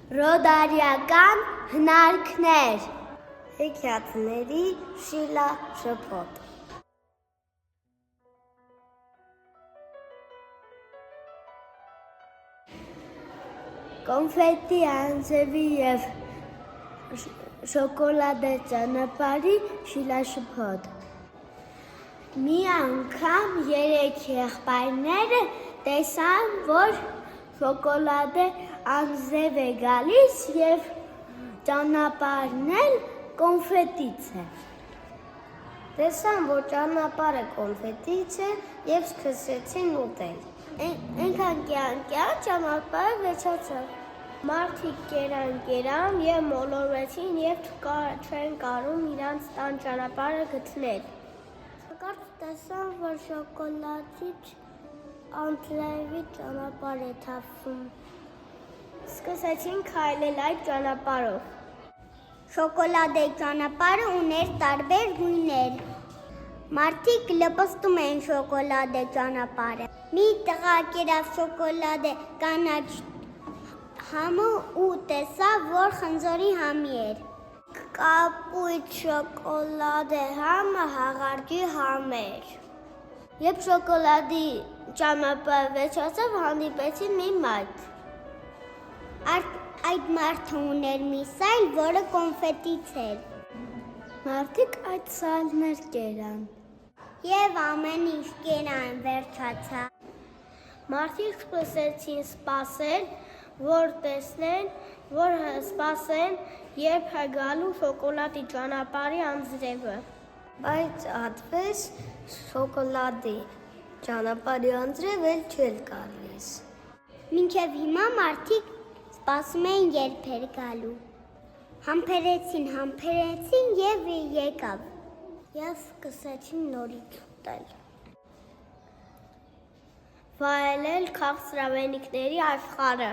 Ռոդարիական հնարքներ, հեքիաթների շիլաշփոթ։ Կոնֆետի անձևի և շոկոլադե ճանապարհի շիլաշփոթ։ Մի անգամ 3 եղբայրները տեսան, որ շոկոլադե անձև է գալիս և ճանապարհն էլ կոնֆետից է։ Տեսան, որ ճանապարհը կոնֆետից է և սկսեցին ուտել։ Էնքան կյան ճանապարհը վերջացավ։ Մարդիկ կերան և մոլորվեցին և չեն կարում իրանց տան ճանապարհը գտնել։ Հանկարծ տեսան, որ շոկոլադից անձրևի ճանապարհ է թափվում։ Սկսեցին քայլել այդ ճանապարհով։ Շոկոլադե ճանապարհը ուներ տարբեր գույներ։ Մարդիկ լպստում էին շոկոլադե ճանապարհը։ Մի տղա կերավ շոկոլադե կանաչ համը ու տեսավ, որ խնձորի համի էր։ Կապույտ շոկոլադե համը հաղարջի համ էր։ Երբ շոկոլադի ճանապարհը վերջացավ, հանդիպեցին մի մարդ։ Այդ մարդը ուներ մի սայլ, որը կոնֆետից էր։ Մարդիկ այդ սայլներ կերան։ Եվ ամեն ինչ կերան վերջացավ։ Մարդիկ սկսեցին սպասել, որ տեսնեն, երբ է գալու շոկոլադի ճանապարհի անձրևը։ Բայց ատվեց շոկոլադի ճանապարհի անձրև էլ չէր գալիս։ Մինչև հիմա մարդիկ սպասում էին, երբ էր գալու։ Համբերեցին և եկավ։ Եվ սկսեցին նորից ուտել։ Վայելել քաղցրավենիքների աշխարհը։